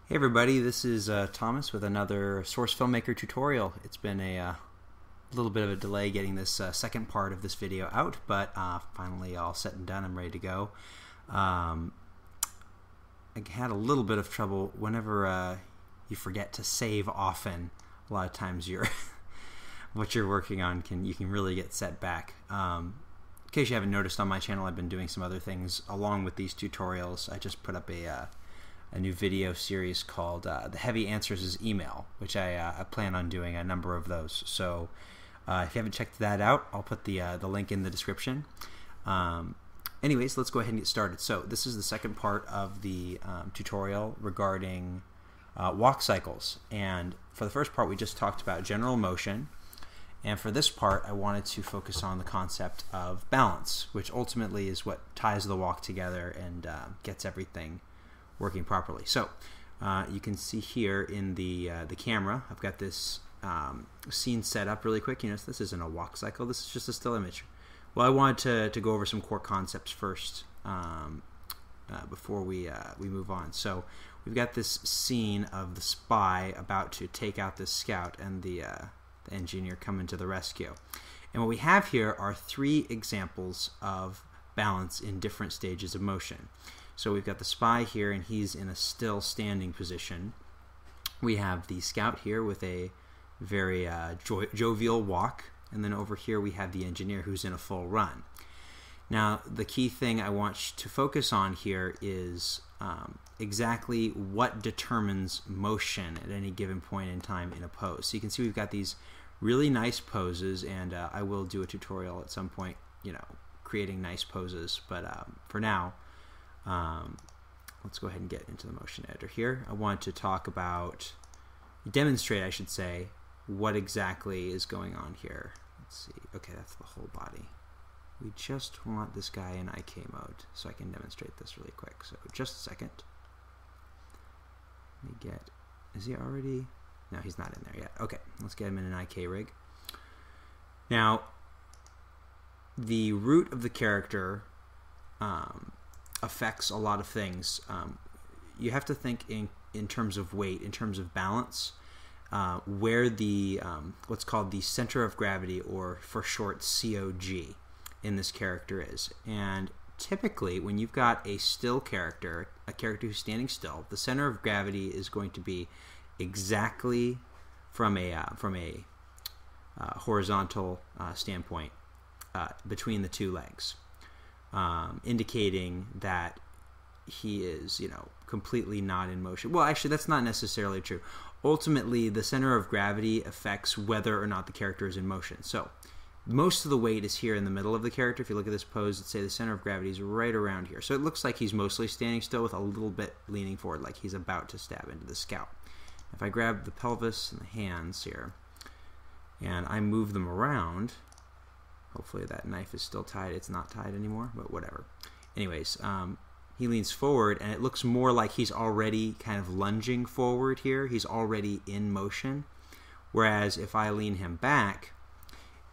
Hey everybody, this is Thomas with another Source Filmmaker tutorial. It's been a little bit of a delay getting this second part of this video out, but finally all set and done. I'm ready to go. I had a little bit of trouble whenever you forget to save often. A lot of times what you're working on you can really get set back. In case you haven't noticed, on my channel I've been doing some other things along with these tutorials. I just put up a new video series called The Heavy Answers is Email, which I plan on doing a number of those. So if you haven't checked that out, I'll put the link in the description. Anyways, let's go ahead and get started. So this is the second part of the tutorial regarding walk cycles. And for the first part, we just talked about general motion. And for this part, I wanted to focus on the concept of balance, which ultimately is what ties the walk together and gets everything working properly. So you can see here in the camera, I've got this scene set up really quick. You notice this isn't a walk cycle, this is just a still image. Well, I wanted to go over some core concepts first before we move on. So we've got this scene of the spy about to take out this scout and the engineer coming to the rescue. And what we have here are three examples of balance in different stages of motion. So we've got the spy here, and he's in a still standing position. We have the scout here with a very jovial walk, and then over here we have the engineer who's in a full run. Now, the key thing I want to focus on here is exactly what determines motion at any given point in time in a pose. So you can see we've got these really nice poses, and I will do a tutorial at some point, creating nice poses, but for now, let's go ahead and get into the motion editor here. I want to talk about, demonstrate I should say, what exactly is going on here. Let's see. Okay, that's the whole body. We just want this guy in IK mode so I can demonstrate this really quick. So just a second. Let me get, is he already? No, he's not in there yet. Okay, let's get him in an IK rig. Now, the root of the character affects a lot of things. You have to think in terms of weight, in terms of balance, where the what's called the center of gravity, or for short COG, in this character is. And typically when you've got a still character, a character who's standing still, the center of gravity is going to be exactly from a horizontal standpoint between the two legs. Indicating that he is, completely not in motion. Well, actually, that's not necessarily true. Ultimately, the center of gravity affects whether or not the character is in motion. So, most of the weight is here in the middle of the character. If you look at this pose, let's say the center of gravity is right around here. So it looks like he's mostly standing still with a little bit leaning forward, like he's about to stab into the scout. If I grab the pelvis and the hands here, and I move them around, hopefully that knife is still tied. It's not tied anymore, but whatever. Anyways, he leans forward, and it looks more like he's already kind of lunging forward here. He's already in motion. Whereas if I lean him back,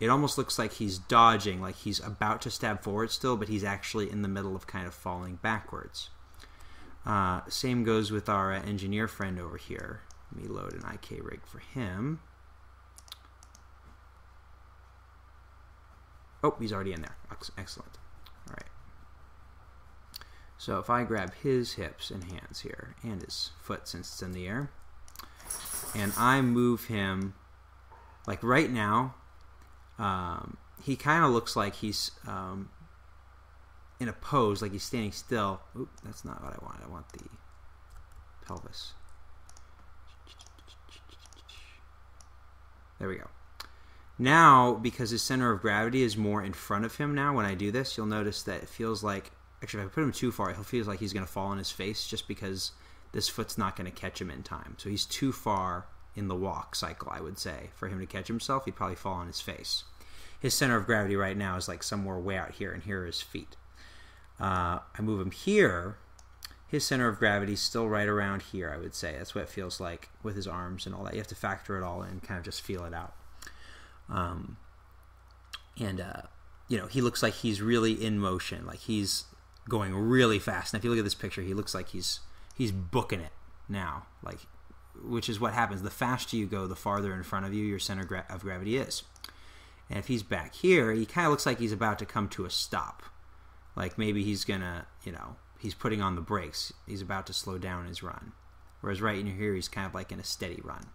it almost looks like he's dodging, like he's about to stab forward still, but he's actually in the middle of kind of falling backwards. Same goes with our engineer friend over here. Let me load an IK rig for him. Oh, he's already in there. Excellent. All right. So if I grab his hips and hands here, and his foot since it's in the air, and I move him, like right now, he kind of looks like he's in a pose, like he's standing still. Oop, that's not what I want. I want the pelvis. There we go. Now, because his center of gravity is more in front of him now, when I do this, you'll notice that it feels like, actually if I put him too far, he'll feel like he's going to fall on his face, just because this foot's not going to catch him in time. So he's too far in the walk cycle, I would say. For him to catch himself, he'd probably fall on his face. His center of gravity right now is like somewhere way out here, and here are his feet. I move him here, his center of gravity is still right around here, I would say. That's what it feels like with his arms and all that. You have to factor it all in and kind of just feel it out. He looks like he's really in motion, like he's going really fast. And if you look at this picture, he looks like he's booking it. now, like, which is what happens. The faster you go, the farther in front of you your center of gravity is. And if he's back here, he kind of looks like he's about to come to a stop. Like maybe he's gonna, he's putting on the brakes. He's about to slow down his run. Whereas right in here, he's kind of like in a steady run.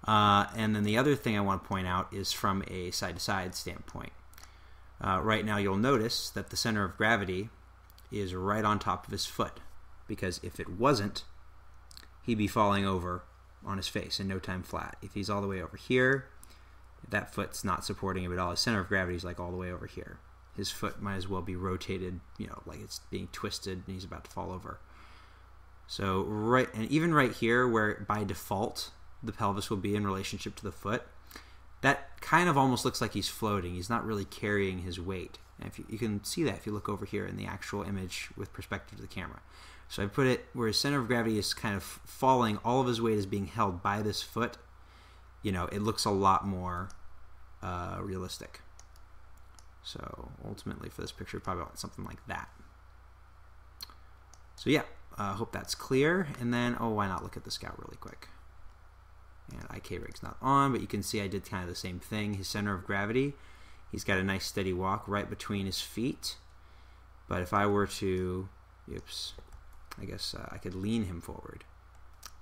And then the other thing I want to point out is from a side-to-side standpoint. Right now, you'll notice that the center of gravity is right on top of his foot. Because if it wasn't, he'd be falling over on his face in no time flat. If he's all the way over here, that foot's not supporting him at all. His center of gravity is like all the way over here. His foot might as well be rotated, like it's being twisted and he's about to fall over. So even right here, where by default the pelvis will be in relationship to the foot, that kind of almost looks like he's floating. He's not really carrying his weight. And if you can see that if you look over here in the actual image with perspective to the camera. So I put it where his center of gravity is kind of falling, all of his weight is being held by this foot. It looks a lot more realistic. So ultimately for this picture, probably want something like that. So yeah, I hope that's clear. And then, why not look at the scout really quick? And IK rig's not on, but you can see I did kind of the same thing. His center of gravity, he's got a nice steady walk right between his feet. But if I were to, I guess I could lean him forward.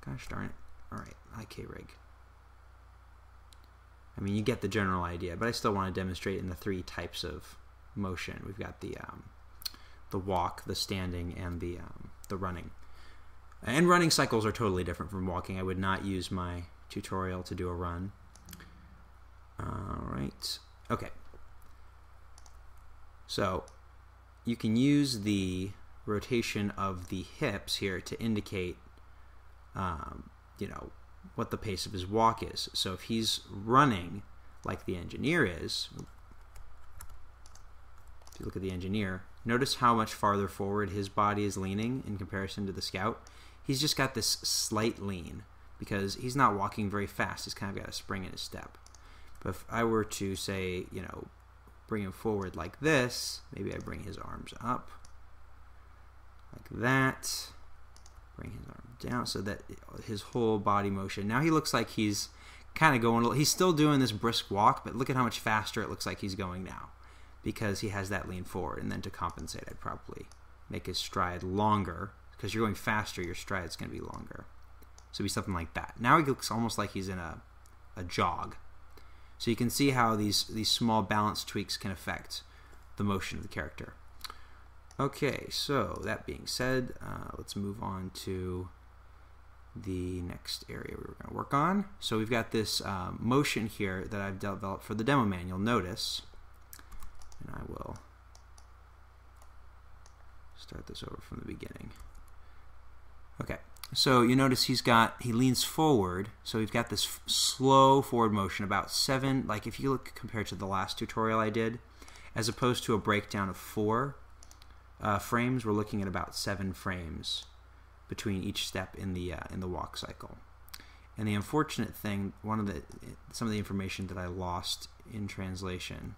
Gosh darn it. All right, IK rig. I mean, you get the general idea, but I still want to demonstrate in the 3 types of motion. We've got the walk, the standing, and the running. And running cycles are totally different from walking. I would not use my tutorial to do a run. All right. Okay. So you can use the rotation of the hips here to indicate, what the pace of his walk is. So if he's running like the engineer is, if you look at the engineer, notice how much farther forward his body is leaning in comparison to the scout. He's just got this slight lean because he's not walking very fast. He's kind of got a spring in his step. But if I were to say, bring him forward like this, maybe I bring his arms up like that, bring his arm down so that his whole body motion. Now he looks like he's kind of going, he's still doing this brisk walk, but look at how much faster it looks like he's going now because he has that lean forward. And then to compensate, I'd probably make his stride longer because you're going faster, your stride's going to be longer. So it'd be something like that. Now he looks almost like he's in a jog. So you can see how these small balance tweaks can affect the motion of the character. Okay, so that being said, let's move on to the next area we were going to work on. So we've got this motion here that I've developed for the demo man. You'll notice, and I will start this over from the beginning. Okay, so you notice he leans forward, so we've got this slow forward motion, about 7, like if you look compared to the last tutorial I did, as opposed to a breakdown of 4 frames, we're looking at about 7 frames between each step in the walk cycle. And the unfortunate thing, some of the information that I lost in translation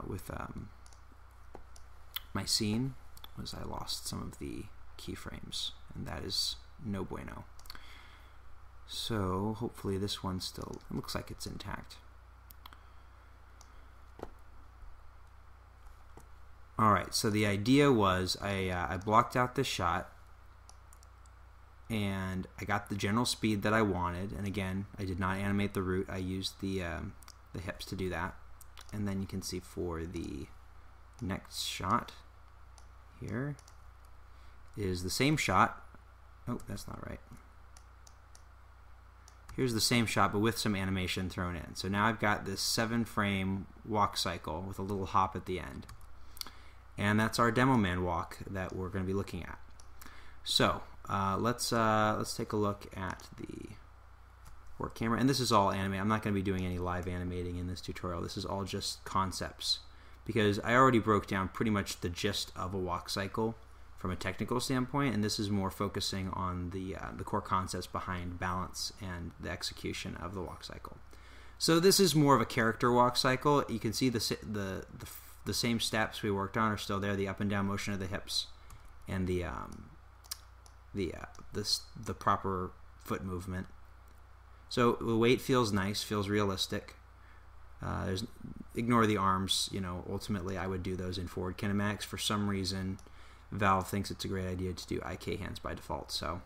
with my scene was I lost some of the keyframes, and that is no bueno. So hopefully this one still looks like it's intact. Alright, so the idea was I blocked out this shot and I got the general speed that I wanted, and again I did not animate the root, I used the hips to do that. And then you can see for the next shot here is the same shot. Oh, that's not right. Here's the same shot but with some animation thrown in. So now I've got this 7-frame walk cycle with a little hop at the end. And that's our demo man walk that we're going to be looking at. So let's take a look at the work camera. And this is all animated. I'm not going to be doing any live animating in this tutorial. This is all just concepts because I already broke down pretty much the gist of a walk cycle from a technical standpoint, and this is more focusing on the core concepts behind balance and the execution of the walk cycle. So this is more of a character walk cycle. You can see the same steps we worked on are still there, the up and down motion of the hips and the the proper foot movement. So the weight feels nice, feels realistic. Ignore the arms. Ultimately I would do those in forward kinematics. For some reason, Valve thinks it's a great idea to do IK hands by default. So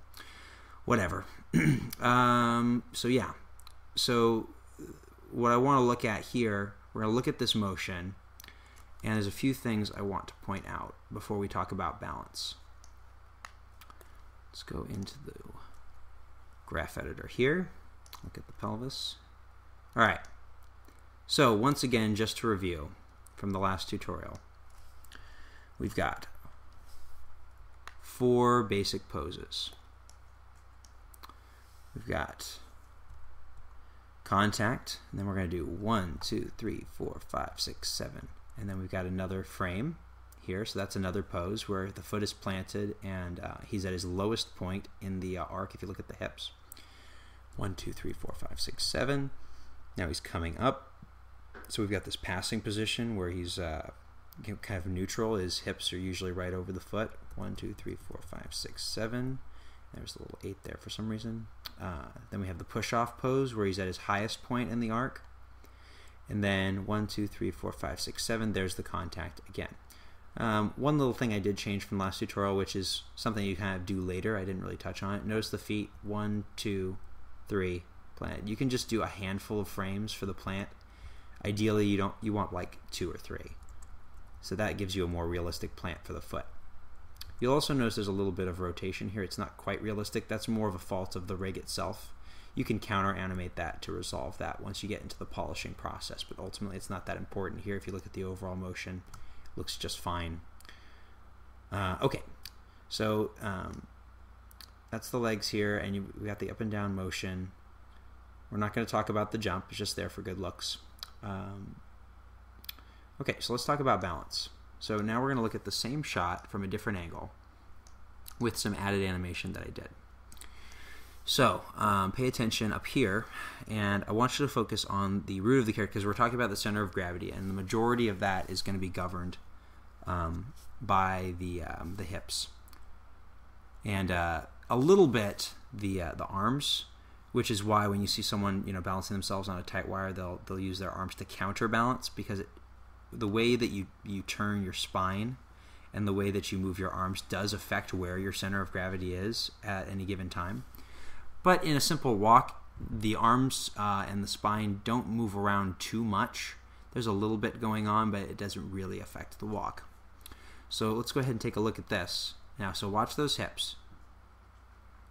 whatever. So yeah. So what I want to look at here, we're going to look at this motion, and there's a few things I want to point out before we talk about balance. Let's go into the graph editor here. Look at the pelvis. All right. So once again, just to review from the last tutorial, we've got 4 basic poses. We've got contact, and then we're going to do 1, 2, 3, 4, 5, 6, 7, and then we've got another frame here. So that's another pose where the foot is planted and he's at his lowest point in the arc. If you look at the hips, 1, 2, 3, 4, 5, 6, 7. Now he's coming up. So we've got this passing position where he's kind of neutral. His hips are usually right over the foot. 1, 2, 3, 4, 5, 6, 7. There's a little 8 there for some reason. Then we have the push-off pose where he's at his highest point in the arc. And then 1, 2, 3, 4, 5, 6, 7. There's the contact again. One little thing I did change from last tutorial, which is something you kind of do later. I didn't really touch on it. Notice the feet. 1, 2, 3. Plant. You can just do a handful of frames for the plant. Ideally, you want like 2 or 3. So that gives you a more realistic plant for the foot. You'll also notice there's a little bit of rotation here. It's not quite realistic. That's more of a fault of the rig itself. You can counter animate that to resolve that once you get into the polishing process, but ultimately it's not that important here. If you look at the overall motion, it looks just fine. Okay, so that's the legs here, and we got the up and down motion. We're not going to talk about the jump. It's just there for good looks. Okay, so let's talk about balance. So now we're going to look at the same shot from a different angle with some added animation that I did. So pay attention up here, and I want you to focus on the root of the character, because we're talking about the center of gravity, and the majority of that is going to be governed by the hips, and a little bit the arms, which is why when you see someone balancing themselves on a tight wire, they'll use their arms to counterbalance, because the way that you turn your spine and the way that you move your arms does affect where your center of gravity is at any given time. But in a simple walk, the arms and the spine don't move around too much. There's a little bit going on, but it doesn't really affect the walk. So let's go ahead and take a look at this. Now, so watch those hips.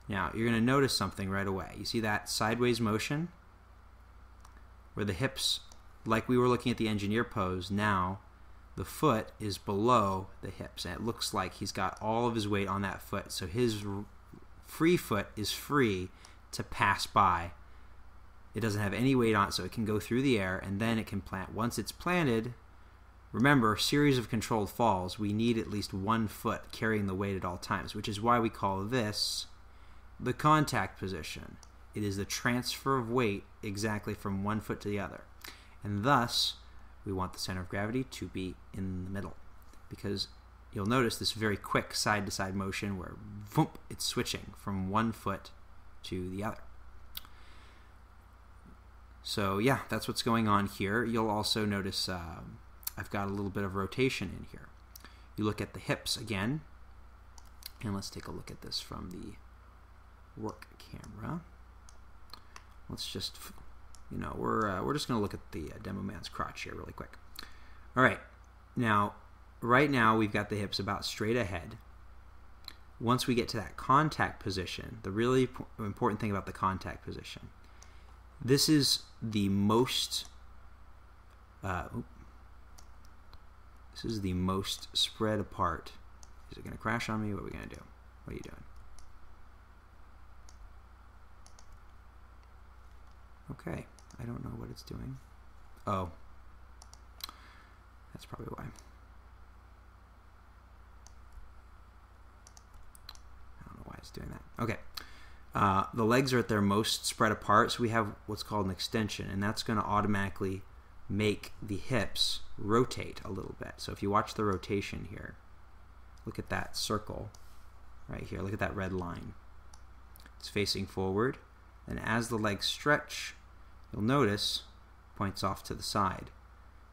Now, you're going to notice something right away. You see that sideways motion where the hips, like we were looking at the engineer pose, now the foot is below the hips, and it looks like he's got all of his weight on that foot. So his free foot is free to pass by. It doesn't have any weight on it, so it can go through the air, and then it can plant. Once it's planted, remember, series of controlled falls, we need at least one foot carrying the weight at all times, which is why we call this the contact position. It is the transfer of weight exactly from one foot to the other. And thus, we want the center of gravity to be in the middle, because you'll notice this very quick side-to-side motion where voomp, it's switching from one foot to the other. So yeah, that's what's going on here. You'll also notice I've got a little bit of rotation in here. You look at the hips again, and let's take a look at this from the work camera. Let's just, we're just going to look at the demo man's crotch here really quick. All right, right now we've got the hips about straight ahead. Once we get to that contact position, the really important thing about the contact position, this is the most spread apart. Is it going to crash on me? What are we going to do? What are you doing? Okay, I don't know what it's doing. Oh, that's probably why. I don't know why it's doing that. Okay, the legs are at their most spread apart, so we have what's called an extension, and that's going to automatically make the hips rotate a little bit. So if you watch the rotation here, look at that circle. right here. Look at that red line. It's facing forward, and as the legs stretch, you'll notice points off to the side.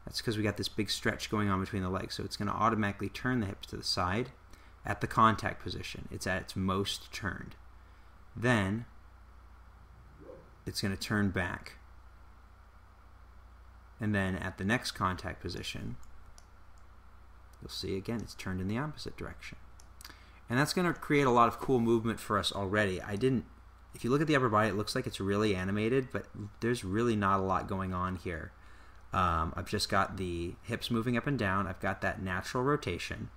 That's because we got this big stretch going on between the legs, so it's going to automatically turn the hips to the side at the contact position. It's at its most turned. Then it's going to turn back, and then at the next contact position, you'll see again it's turned in the opposite direction. And that's going to create a lot of cool movement for us already. If you look at the upper body, it looks like it's really animated, but there's really not a lot going on here. I've just got the hips moving up and down. I've got that natural rotation.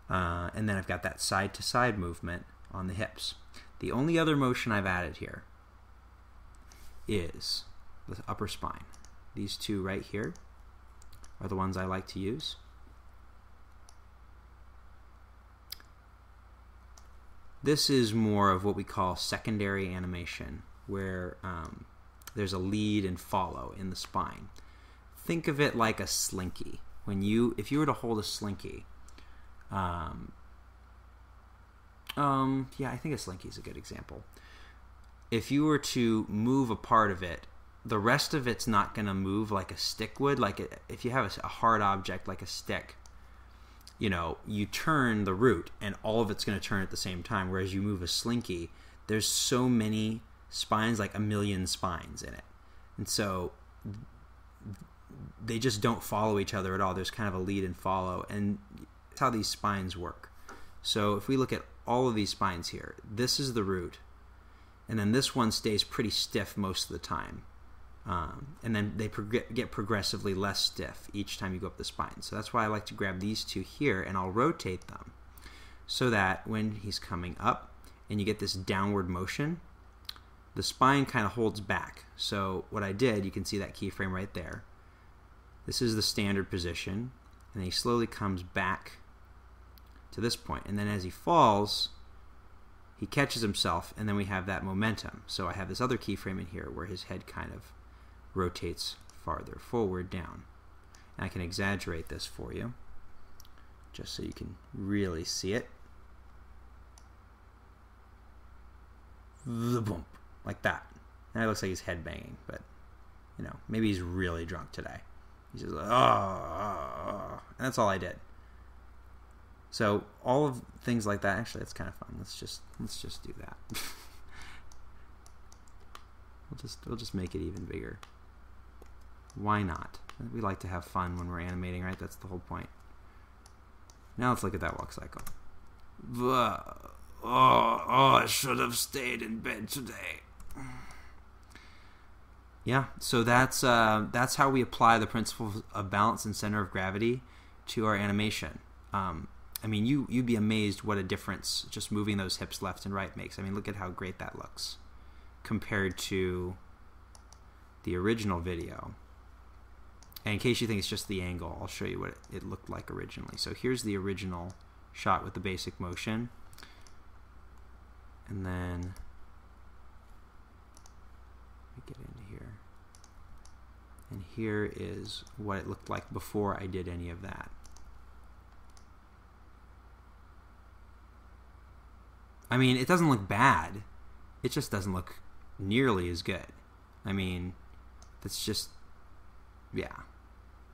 And then I've got that side-to-side movement on the hips. The only other motion I've added here is the upper spine. These two right here are the ones I like to use. This is more of what we call secondary animation, where there's a lead and follow in the spine. Think of it like a slinky. If you were to hold a slinky, yeah, I think a slinky is a good example. If you were to move a part of it, the rest of it's not going to move like a stick would. If you have a hard object like a stick, you turn the root and all of it's going to turn at the same time, whereas you move a slinky, there's so many spines, like a million spines in it. And so they just don't follow each other at all. There's kind of a lead and follow, and that's how these spines work. So if we look at all of these spines here, this is the root, and then this one stays pretty stiff most of the time. And then they get progressively less stiff each time you go up the spine. So that's why I like to grab these two here, and I'll rotate them so that when he's coming up and you get this downward motion, the spine kind of holds back. So what I did, you can see that keyframe right there. This is the standard position, and he slowly comes back to this point. And then as he falls, he catches himself, and then we have that momentum. So I have this other keyframe in here where his head kind of rotates farther forward down. And I can exaggerate this for you just so you can really see it. The bump, like that. And it looks like he's head banging, but maybe he's really drunk today. He's just like, oh, and that's all I did. So all of things like that, actually, that's kind of fun. Let's just do that. We'll just make it even bigger. Why not? We like to have fun when we're animating, right? That's the whole point. Now let's look at that walk cycle. I should have stayed in bed today. Yeah, so that's how we apply the principles of balance and center of gravity to our animation. I mean, you'd be amazed what a difference just moving those hips left and right makes. I mean, look at how great that looks compared to the original video. And in case you think it's just the angle, I'll show you what it looked like originally. So here's the original shot with the basic motion. And then let me get into here. And here is what it looked like before I did any of that. I mean, it doesn't look bad. It just doesn't look nearly as good. I mean, that's just, yeah,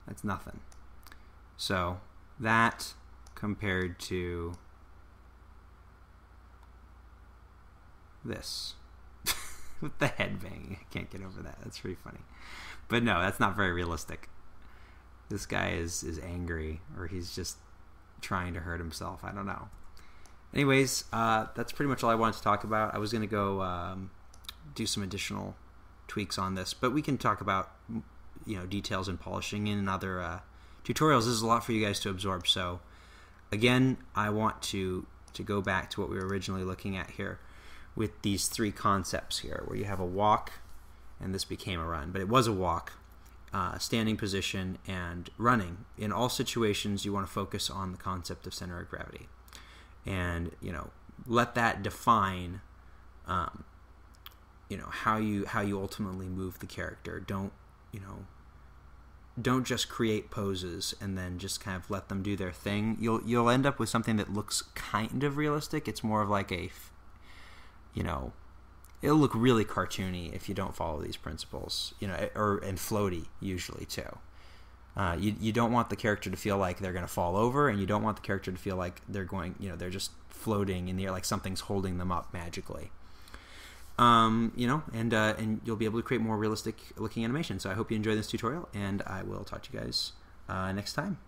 that's nothing. So that compared to this with the head banging, I can't get over that. That's pretty funny. But no, that's not very realistic. This guy is angry, or he's just trying to hurt himself. I don't know. Anyways, that's pretty much all I wanted to talk about. I was going to go do some additional tweaks on this, but we can talk about details and polishing in other tutorials. This is a lot for you guys to absorb. So again, I want to go back to what we were originally looking at here with these three concepts here, where you have a walk, and this became a run, but it was a walk, standing position, and running. In all situations, you want to focus on the concept of center of gravity. And let that define how you ultimately move the character. Don't don't just create poses and then just kind of let them do their thing. You'll end up with something that looks kind of realistic. It's more of like a, you know, it'll look really cartoony if you don't follow these principles, you know, and floaty usually too. You don't want the character to feel like they're going to fall over, and you don't want the character to feel like they're going, you know, they're just floating in the air, like something's holding them up magically. You know, and you'll be able to create more realistic looking animation. So I hope you enjoy this tutorial, and I will talk to you guys next time.